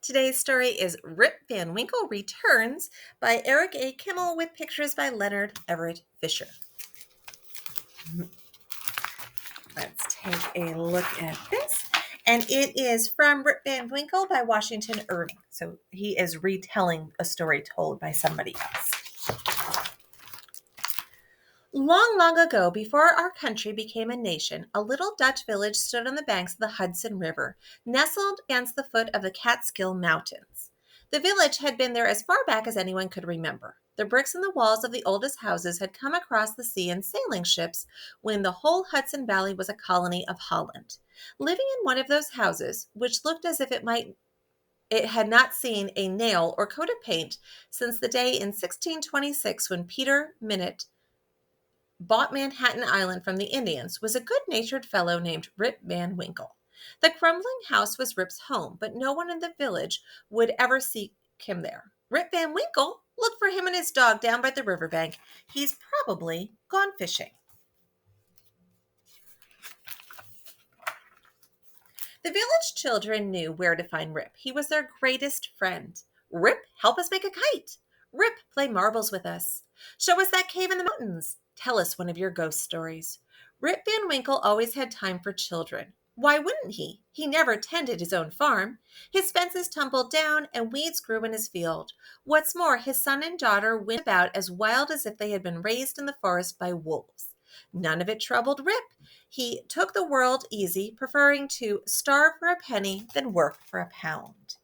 Today's story is Rip Van Winkle Returns by Eric A. Kimmel with pictures by Leonard Everett Fisher. Let's take a look at this. And it is from Rip Van Winkle by Washington Irving. So he is retelling a story told by somebody else. Long, long ago, before our country became a nation, a little Dutch village stood on the banks of the Hudson River, nestled against the foot of the Catskill Mountains. The village had been there as far back as anyone could remember. The bricks in the walls of the oldest houses had come across the sea in sailing ships when the whole Hudson Valley was a colony of Holland. Living in one of those houses, which looked as if it had not seen a nail or coat of paint since the day in 1626 when Peter Minot bought Manhattan Island from the Indians, was a good-natured fellow named Rip Van Winkle. The crumbling house was Rip's home, but no one in the village would ever seek him there. Rip Van Winkle, look for him and his dog down by the riverbank. He's probably gone fishing. The village children knew where to find Rip. He was their greatest friend. Rip, help us make a kite. Rip, play marbles with us. Show us that cave in the mountains. Tell us one of your ghost stories. Rip Van Winkle always had time for children. Why wouldn't he? He never tended his own farm. His fences tumbled down and weeds grew in his field. What's more, his son and daughter went about as wild as if they had been raised in the forest by wolves. None of it troubled Rip. He took the world easy, preferring to starve for a penny than work for a pound.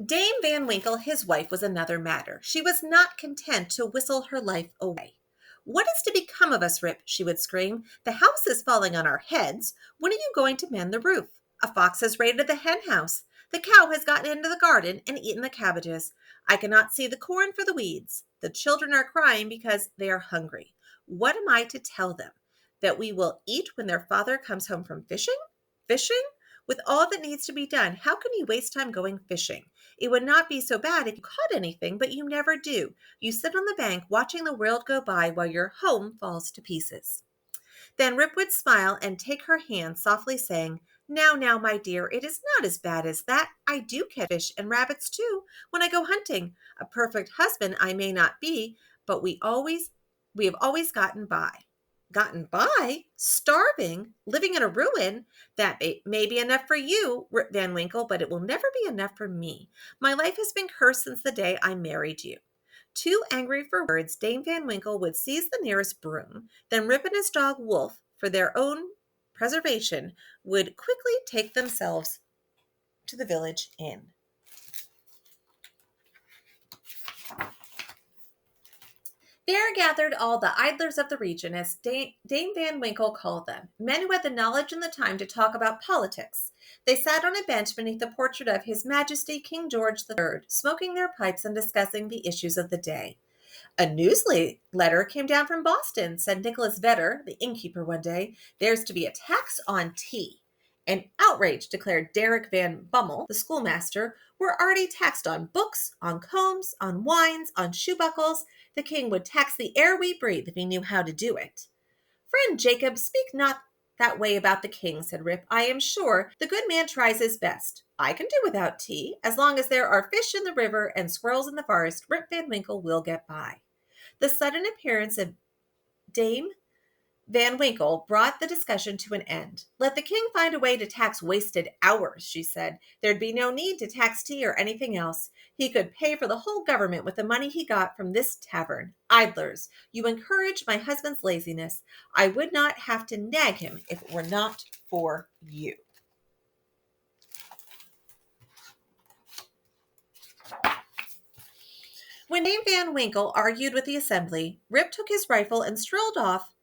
Dame Van Winkle, his wife, was another matter. She was not content to whistle her life away. "What is to become of us, Rip?" she would scream. "The house is falling on our heads. When are you going to mend the roof? A fox has raided the hen house. The cow has gotten into the garden and eaten the cabbages. I cannot see the corn for the weeds. The children are crying because they are hungry. What am I to tell them? That we will eat when their father comes home from fishing? Fishing? With all that needs to be done, how can you waste time going fishing? It would not be so bad if you caught anything, but you never do. You sit on the bank watching the world go by while your home falls to pieces." Then Rip would smile and take her hand, softly saying, Now, my dear, it is not as bad as that. I do catch fish and rabbits too when I go hunting. A perfect husband I may not be, but we have always gotten by." Gotten by? Starving? Living in a ruin? That may be enough for you, Rip Van Winkle, but it will never be enough for me. My life has been cursed since the day I married you. Too angry for words, Dame Van Winkle would seize the nearest broom. Then Rip and his dog Wolf, for their own preservation, would quickly take themselves to the village inn. There gathered all the idlers of the region, as Dame Van Winkle called them, men who had the knowledge and the time to talk about politics. They sat on a bench beneath the portrait of His Majesty King George III, smoking their pipes and discussing the issues of the day. "A newsletter came down from Boston," said Nicholas Vedder, the innkeeper, one day. "There's to be a tax on tea." "An outrage," declared Derrick Van Bummel, the schoolmaster. "We're already taxed on books, on combs, on wines, on shoe buckles. The king would tax the air we breathe if he knew how to do it." "Friend Jacob, speak not that way about the king," said Rip. "I am sure the good man tries his best. I can do without tea. As long as there are fish in the river and squirrels in the forest, Rip Van Winkle will get by." The sudden appearance of Dame Van Winkle brought the discussion to an end. "Let the king find a way to tax wasted hours," she said. "There'd be no need to tax tea or anything else. He could pay for the whole government with the money he got from this tavern. Idlers, you encourage my husband's laziness. I would not have to nag him if it were not for you." When Dame Van Winkle argued with the assembly, Rip took his rifle and strolled off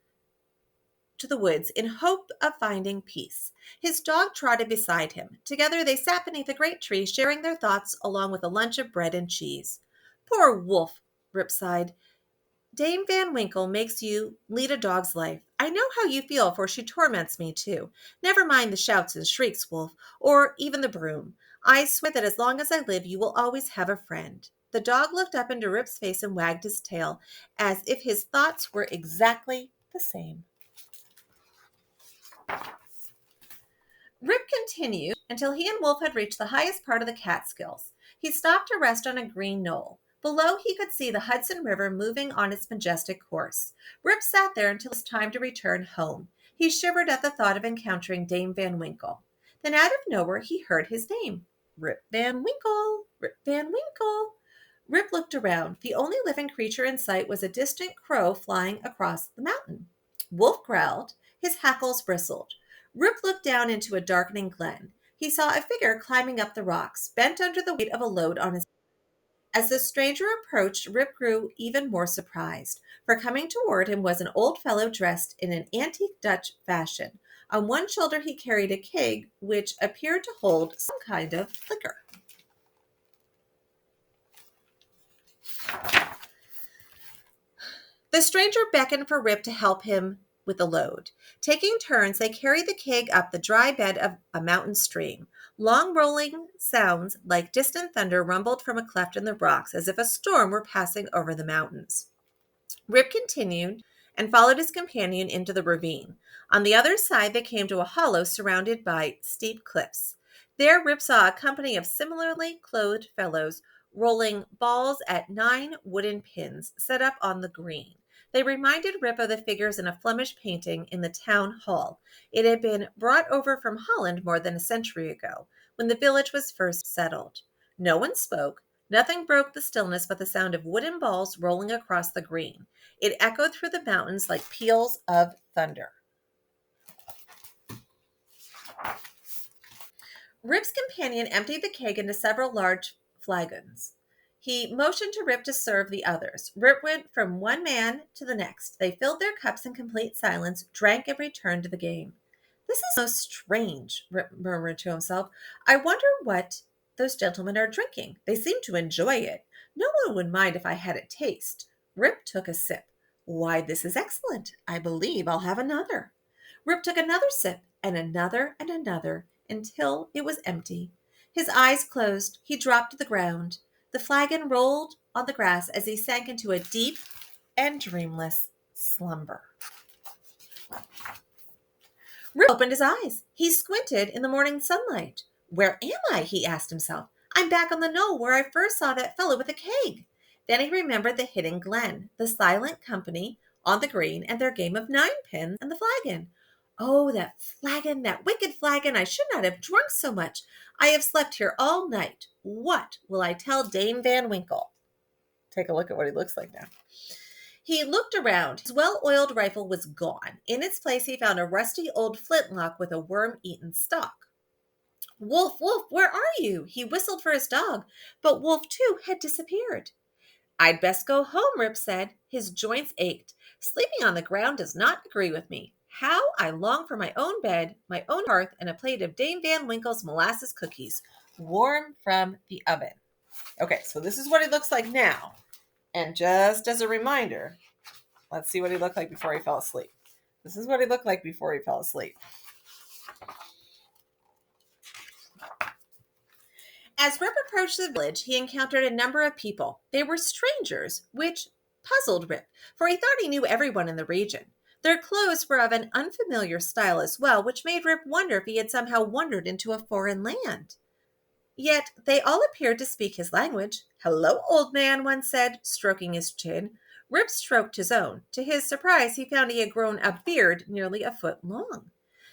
to the woods in hope of finding peace. His dog trotted beside him. Together they sat beneath a great tree, sharing their thoughts along with a lunch of bread and cheese. "Poor Wolf," Rip sighed. "Dame Van Winkle makes you lead a dog's life. I know how you feel, for she torments me too. Never mind the shouts and shrieks, Wolf, or even the broom. I swear that as long as I live, you will always have a friend." The dog looked up into Rip's face and wagged his tail, as if his thoughts were exactly the same. Rip continued until he and Wolf had reached the highest part of the Catskills. He stopped to rest on a green knoll. Below, he could see the Hudson River moving on its majestic course. Rip sat there until it was time to return home. He shivered at the thought of encountering Dame Van Winkle. Then out of nowhere, he heard his name. Rip Van Winkle! Rip Van Winkle! Rip looked around. The only living creature in sight was a distant crow flying across the mountain. Wolf growled. His hackles bristled. Rip looked down into a darkening glen. He saw a figure climbing up the rocks, bent under the weight of a load on his. As the stranger approached, Rip grew even more surprised, for coming toward him was an old fellow dressed in an antique Dutch fashion. On one shoulder he carried a keg, which appeared to hold some kind of liquor. The stranger beckoned for Rip to help him with the load. Taking turns, they carried the keg up the dry bed of a mountain stream. Long rolling sounds like distant thunder rumbled from a cleft in the rocks as if a storm were passing over the mountains. Rip continued and followed his companion into the ravine. On the other side, they came to a hollow surrounded by steep cliffs. There, Rip saw a company of similarly clothed fellows rolling balls at 9 wooden pins set up on the green. They reminded Rip of the figures in a Flemish painting in the town hall. It had been brought over from Holland more than a century ago, when the village was first settled. No one spoke. Nothing broke the stillness but the sound of wooden balls rolling across the green. It echoed through the mountains like peals of thunder. Rip's companion emptied the keg into several large flagons. He motioned to Rip to serve the others. Rip went from one man to the next. They filled their cups in complete silence, drank, and returned to the game. "This is most strange," Rip murmured to himself. "I wonder what those gentlemen are drinking. They seem to enjoy it. No one would mind if I had a taste." Rip took a sip. "Why, this is excellent. I believe I'll have another." Rip took another sip, and another, until it was empty. His eyes closed. He dropped to the ground. The flagon rolled on the grass as he sank into a deep and dreamless slumber. Rip opened his eyes. He squinted in the morning sunlight. "Where am I?" he asked himself. "I'm back on the knoll where I first saw that fellow with the keg." Then he remembered the hidden glen, the silent company on the green, and their game of 9 pins and the flagon. "Oh, that flagon, that wicked flagon! I should not have drunk so much. I have slept here all night. What will I tell Dame Van Winkle?" Take a look at what he looks like now. He looked around. His well-oiled rifle was gone. In its place, he found a rusty old flintlock with a worm-eaten stock. "Wolf, Wolf, where are you?" He whistled for his dog, but Wolf, too, had disappeared. "I'd best go home," Rip said. His joints ached. "Sleeping on the ground does not agree with me. How I long for my own bed, my own hearth, and a plate of Dame Van Winkle's molasses cookies, warm from the oven." Okay, so this is what he looks like now. And just as a reminder, let's see what he looked like before he fell asleep. This is what he looked like before he fell asleep. As Rip approached the village, he encountered a number of people. They were strangers, which puzzled Rip, for he thought he knew everyone in the region. Their clothes were of an unfamiliar style as well, which made Rip wonder if he had somehow wandered into a foreign land. Yet they all appeared to speak his language. "Hello, old man," one said, stroking his chin. Rip stroked his own. To his surprise, he found he had grown a beard nearly a foot long.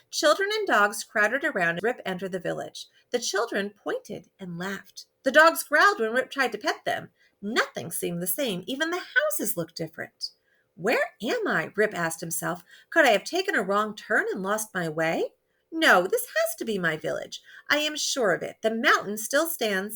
Children and dogs crowded around as Rip entered the village. The children pointed and laughed. The dogs growled when Rip tried to pet them. Nothing seemed the same. Even the houses looked different. "Where am I?" Rip asked himself. "Could I have taken a wrong turn and lost my way? No, this has to be my village. I am sure of it. The mountains still stand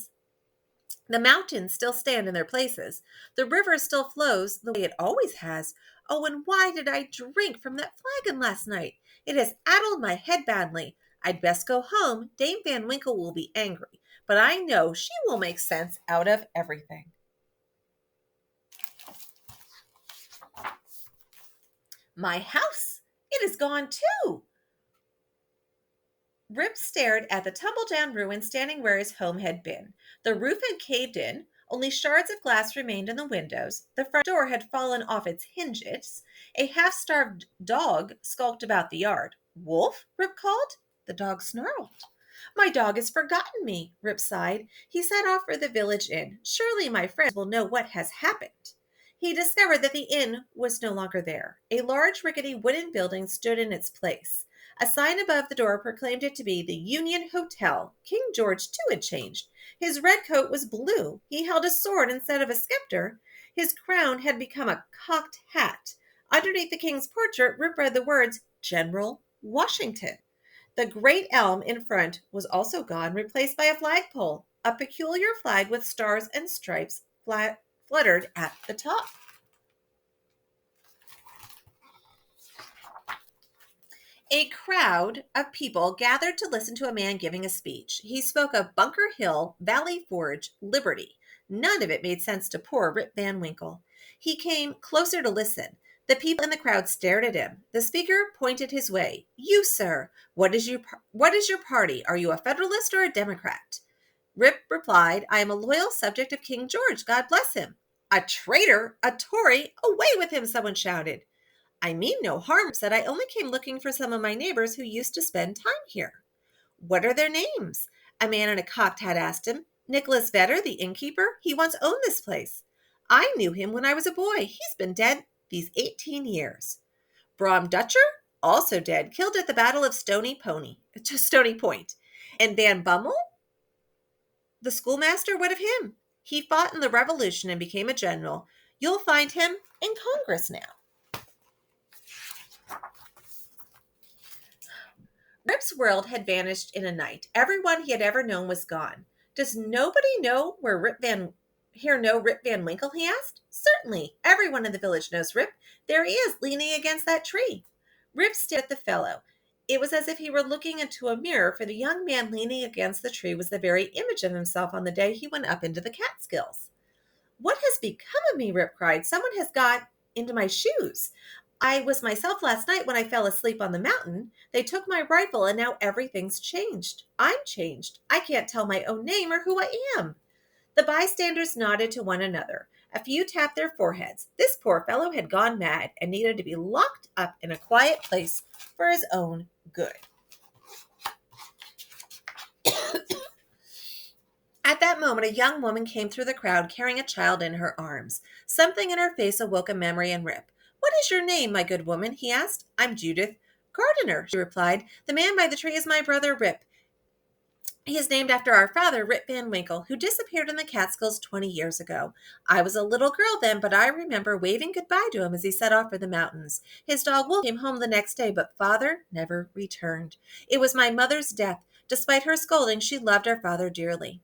in their places. The river still flows the way it always has. Oh, and why did I drink from that flagon last night? It has addled my head badly. I'd best go home. Dame Van Winkle will be angry, but I know she will make sense out of everything." "My house! It is gone too!" Rip stared at the tumble-down ruin standing where his home had been. The roof had caved in. Only shards of glass remained in the windows. The front door had fallen off its hinges. A half-starved dog skulked about the yard. "Wolf?" Rip called. The dog snarled. My dog has forgotten me, Rip sighed. He set off for the village inn. Surely my friends will know what has happened. He discovered that the inn was no longer there. A large, rickety wooden building stood in its place. A sign above the door proclaimed it to be the Union Hotel. King George, too, had changed. His red coat was blue. He held a sword instead of a scepter. His crown had become a cocked hat. Underneath the king's portrait, Rip read the words, General Washington. The great elm in front was also gone, replaced by a flagpole. A peculiar flag with stars and stripes fluttered at the top. A crowd of people gathered to listen to a man giving a speech. He spoke of Bunker Hill, Valley Forge, liberty. None of it made sense to poor Rip Van Winkle. He came closer to listen. The people in the crowd stared at him. The speaker pointed his way. You, sir, what is your party? Are you a Federalist or a Democrat? Rip replied, I am a loyal subject of King George. God bless him. A traitor? A Tory? Away with him, someone shouted. I mean no harm, said. I only came looking for some of my neighbors who used to spend time here. What are their names? A man in a cocked hat asked him. Nicholas Vedder, the innkeeper. He once owned this place. I knew him when I was a boy. He's been dead these 18 years. Brom Dutcher, also dead, killed at the Battle of Stony Point. And Van Bummel, the schoolmaster, what of him? He fought in the Revolution and became a general. You'll find him in Congress now. Rip's world had vanished in a night. Everyone he had ever known was gone. Does nobody know Rip Van Winkle, he asked. Certainly. Everyone in the village knows Rip. There he is, leaning against that tree. Rip stared at the fellow. It was as if he were looking into a mirror, for the young man leaning against the tree was the very image of himself on the day he went up into the Catskills. What has become of me? Rip cried. Someone has got into my shoes. I was myself last night when I fell asleep on the mountain. They took my rifle, and now everything's changed. I'm changed. I can't tell my own name or who I am. The bystanders nodded to one another. A few tapped their foreheads. This poor fellow had gone mad and needed to be locked up in a quiet place for his own good. At that moment, a young woman came through the crowd carrying a child in her arms. Something in her face awoke a memory in Rip. What is your name, my good woman? He asked. I'm Judith Gardiner, she replied. The man by the tree is my brother Rip. He is named after our father, Rip Van Winkle, who disappeared in the Catskills 20 years ago. I was a little girl then, but I remember waving goodbye to him as he set off for the mountains. His dog Wolf came home the next day, but father never returned. It was my mother's death. Despite her scolding, she loved our father dearly.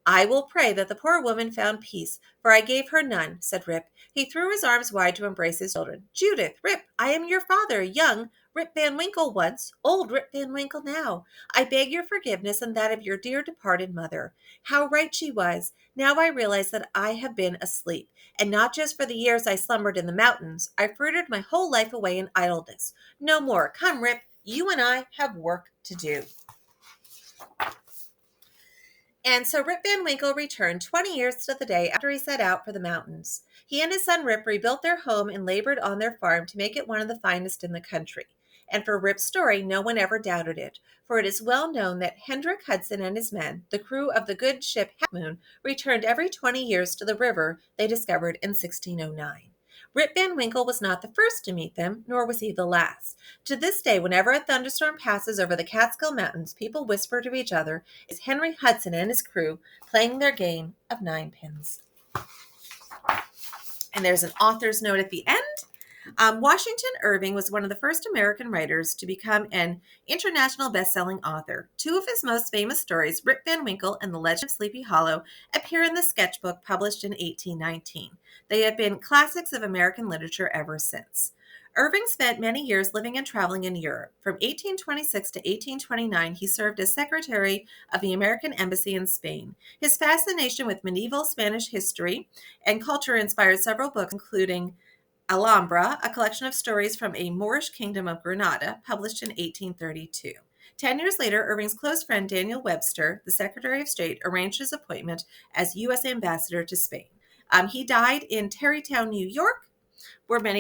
I will pray that the poor woman found peace, for I gave her none, said Rip. He threw his arms wide to embrace his children. Judith, Rip, I am your father, young Rip Van Winkle once, old Rip Van Winkle now. I beg your forgiveness and that of your dear departed mother. How right she was. Now I realize that I have been asleep, and not just for the years I slumbered in the mountains. I frittered my whole life away in idleness. No more. Come, Rip, you and I have work to do. And so Rip Van Winkle returned 20 years to the day after he set out for the mountains. He and his son Rip rebuilt their home and labored on their farm to make it one of the finest in the country. And for Rip's story, no one ever doubted it, for it is well known that Hendrik Hudson and his men, the crew of the good ship Half Moon, returned every 20 years to the river they discovered in 1609. Rip Van Winkle was not the first to meet them, nor was he the last. To this day, whenever a thunderstorm passes over the Catskill Mountains, people whisper to each other, is Henry Hudson and his crew playing their game of nine pins. And there's an author's note at the end. Washington Irving was one of the first American writers to become an international best-selling author. Two of his most famous stories, Rip Van Winkle and The Legend of Sleepy Hollow, appear in the sketchbook published in 1819. They have been classics of American literature ever since. Irving spent many years living and traveling in Europe. From 1826 to 1829, he served as secretary of the American Embassy in Spain. His fascination with medieval Spanish history and culture inspired several books, including Alhambra, a collection of stories from a Moorish kingdom of Granada, published in 1832. 10 years later, Irving's close friend Daniel Webster, the Secretary of State, arranged his appointment as U.S. ambassador to Spain. He died in Tarrytown, New York, where many